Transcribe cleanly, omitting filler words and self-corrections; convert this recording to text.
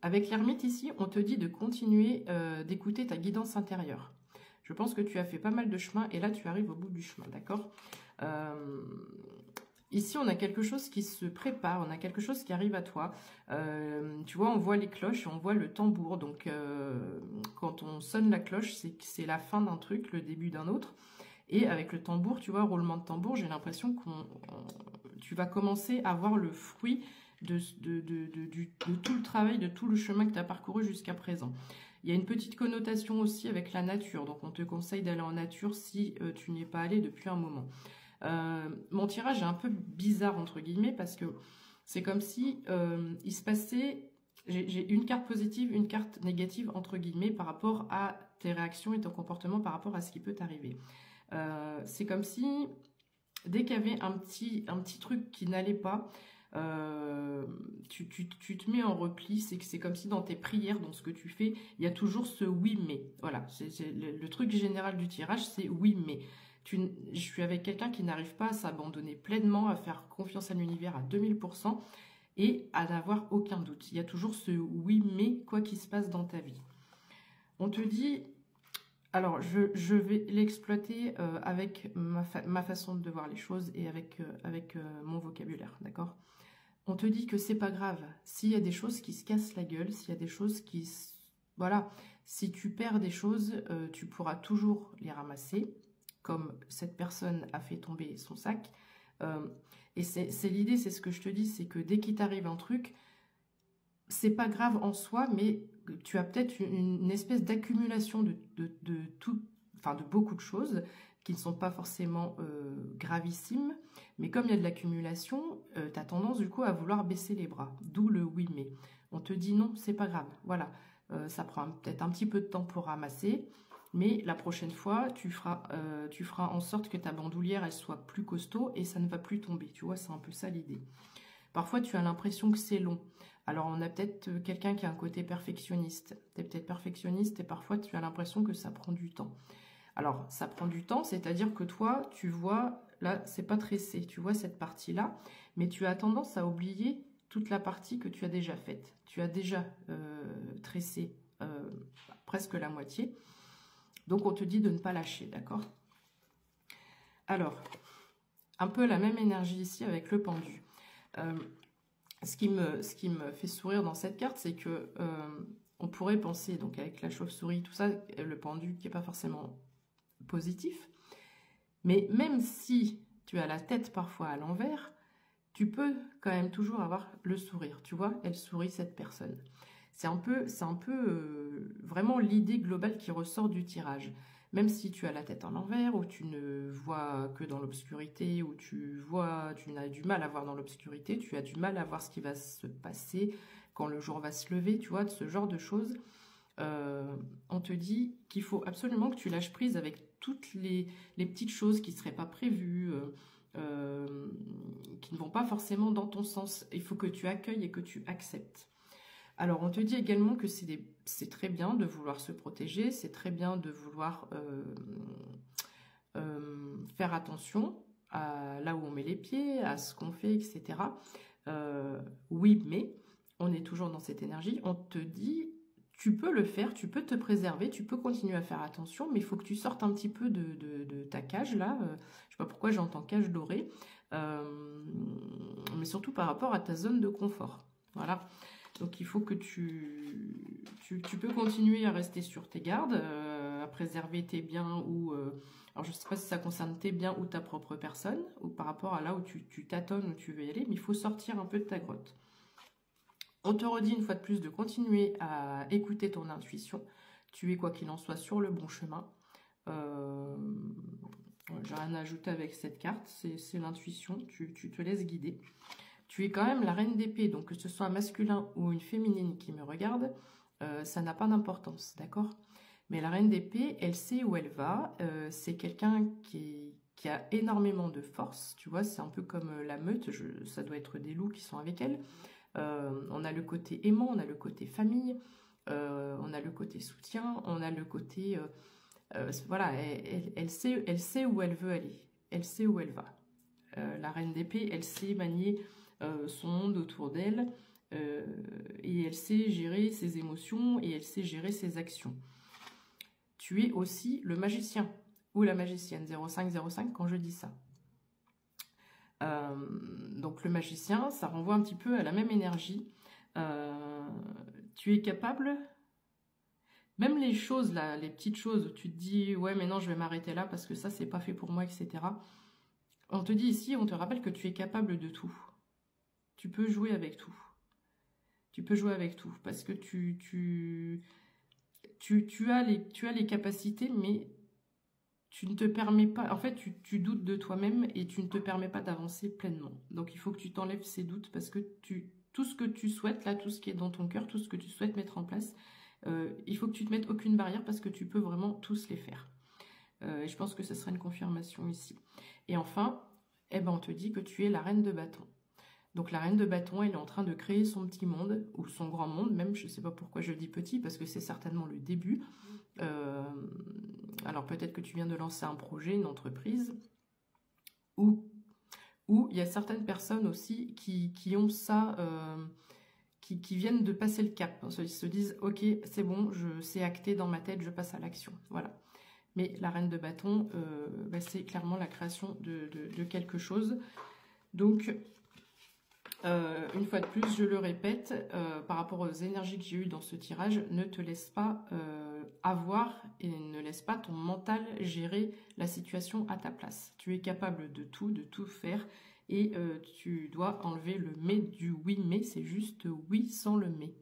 Avec l'ermite ici, on te dit de continuer d'écouter ta guidance intérieure. Je pense que tu as fait pas mal de chemin et là, tu arrives au bout du chemin, d'accord? Ici, on a quelque chose qui se prépare, on a quelque chose qui arrive à toi. Tu vois, on voit les cloches, on voit le tambour. Donc, quand on sonne la cloche, c'est que c'est la fin d'un truc, le début d'un autre. Et avec le tambour, tu vois, roulement de tambour, j'ai l'impression que tu vas commencer à voir le fruit de tout le travail, de tout le chemin que tu as parcouru jusqu'à présent. Il y a une petite connotation aussi avec la nature. Donc, on te conseille d'aller en nature si tu n'y es pas allé depuis un moment. Mon tirage est un peu bizarre entre guillemets parce que c'est comme si il se passait, j'ai une carte positive, une carte négative entre guillemets par rapport à tes réactions et ton comportement par rapport à ce qui peut t'arriver. C'est comme si dès qu'il y avait un petit truc qui n'allait pas, tu te mets en repli. C'est comme si dans tes prières, dans ce que tu fais, il y a toujours ce oui mais. Voilà, c'est le truc général du tirage, c'est oui mais. Je suis avec quelqu'un qui n'arrive pas à s'abandonner pleinement, à faire confiance à l'univers à 2000% et à n'avoir aucun doute. Il y a toujours ce oui mais quoi qu'il se passe dans ta vie. On te dit, alors je vais l'exploiter avec ma façon de voir les choses et avec mon vocabulaire, d'accord? On te dit que c'est pas grave. S'il y a des choses qui se cassent la gueule, s'il y a des choses qui... Voilà, si tu perds des choses, tu pourras toujours les ramasser, comme cette personne a fait tomber son sac. Et c'est l'idée, c'est ce que je te dis, c'est que dès qu'il t'arrive un truc, c'est pas grave en soi, mais tu as peut-être une espèce d'accumulation de tout, enfin de beaucoup de choses qui ne sont pas forcément gravissimes, mais comme il y a de l'accumulation, tu as tendance du coup à vouloir baisser les bras, d'où le oui mais. On te dit non, c'est pas grave, voilà, ça prend peut-être un petit peu de temps pour ramasser, mais la prochaine fois, tu feras en sorte que ta bandoulière, elle soit plus costaud et ça ne va plus tomber. Tu vois, c'est un peu ça l'idée. Parfois, tu as l'impression que c'est long. Alors, on a peut-être quelqu'un qui a un côté perfectionniste. Tu es peut-être perfectionniste et parfois, tu as l'impression que ça prend du temps. Alors, ça prend du temps, c'est-à-dire que toi, tu vois, là, c'est pas tressé. Tu vois cette partie-là, mais tu as tendance à oublier toute la partie que tu as déjà faite. Tu as déjà tressé presque la moitié. Donc, on te dit de ne pas lâcher, d'accord? Alors, un peu la même énergie ici avec le pendu. Ce qui me fait sourire dans cette carte, c'est que on pourrait penser, donc avec la chauve-souris, tout ça, le pendu qui n'est pas forcément positif, mais même si tu as la tête parfois à l'envers, tu peux quand même toujours avoir le sourire. Tu vois, elle sourit, cette personne. C'est un peu vraiment l'idée globale qui ressort du tirage. Même si tu as la tête à l'envers, ou tu ne vois que dans l'obscurité, ou tu as du mal à voir dans l'obscurité, tu as du mal à voir ce qui va se passer quand le jour va se lever, tu vois, de ce genre de choses. On te dit qu'il faut absolument que tu lâches prise avec toutes les petites choses qui ne seraient pas prévues, qui ne vont pas forcément dans ton sens. Il faut que tu accueilles et que tu acceptes. Alors, on te dit également que c'est très bien de vouloir se protéger, c'est très bien de vouloir faire attention à là où on met les pieds, à ce qu'on fait, etc. Oui, mais on est toujours dans cette énergie. On te dit, tu peux le faire, tu peux te préserver, tu peux continuer à faire attention, mais il faut que tu sortes un petit peu de ta cage, là. Je ne sais pas pourquoi j'entends cage dorée, mais surtout par rapport à ta zone de confort. Voilà. Donc, il faut que tu peux continuer à rester sur tes gardes, à préserver tes biens ou... alors, je ne sais pas si ça concerne tes biens ou ta propre personne, ou par rapport à là où tu tâtonnes, où tu veux y aller, mais il faut sortir un peu de ta grotte. On te redit une fois de plus de continuer à écouter ton intuition. Tu es, quoi qu'il en soit, sur le bon chemin. J'ai rien à ajouter avec cette carte, c'est l'intuition, tu te laisses guider. Tu es quand même la reine d'épée, donc que ce soit un masculin ou une féminine qui me regarde, ça n'a pas d'importance, d'accord? Mais la reine d'épée, elle sait où elle va, c'est quelqu'un qui a énormément de force, tu vois, c'est un peu comme la meute, ça doit être des loups qui sont avec elle. On a le côté aimant, on a le côté famille, on a le côté soutien, on a le côté... voilà, elle sait où elle veut aller, elle sait où elle va. La reine d'épée, elle sait manier son monde autour d'elle, Et elle sait gérer ses émotions et elle sait gérer ses actions. Tu es aussi le magicien ou la magicienne, 0505 quand je dis ça. Donc le magicien, ça renvoie un petit peu à la même énergie. Tu es capable, même les choses là, les petites choses où tu te dis ouais mais non je vais m'arrêter là parce que ça c'est pas fait pour moi, etc. On te dit ici, on te rappelle que tu es capable de tout. Tu peux jouer avec tout. Tu peux jouer avec tout parce que tu as les capacités, mais tu ne te permets pas, en fait, tu doutes de toi-même et tu ne te permets pas d'avancer pleinement. Donc, il faut que tu t'enlèves ces doutes parce que tout ce que tu souhaites, là, tout ce qui est dans ton cœur, tout ce que tu souhaites mettre en place, il faut que tu te mettes aucune barrière parce que tu peux vraiment tous les faire. Et je pense que ce sera une confirmation ici. Et enfin, eh ben, on te dit que tu es la reine de bâton. Donc la reine de bâton, elle est en train de créer son petit monde, ou son grand monde, même, je ne sais pas pourquoi je dis petit, parce que c'est certainement le début. Alors peut-être que tu viens de lancer un projet, une entreprise, ou il y a certaines personnes aussi qui ont ça, qui viennent de passer le cap. Ils se disent, ok, c'est bon, c'est acté dans ma tête, je passe à l'action. Voilà. Mais la reine de bâton, bah, c'est clairement la création de quelque chose. Donc... une fois de plus, je le répète, par rapport aux énergies que j'ai eues dans ce tirage, ne te laisse pas avoir et ne laisse pas ton mental gérer la situation à ta place. Tu es capable de tout faire et tu dois enlever le mais du oui mais, c'est juste oui sans le mais.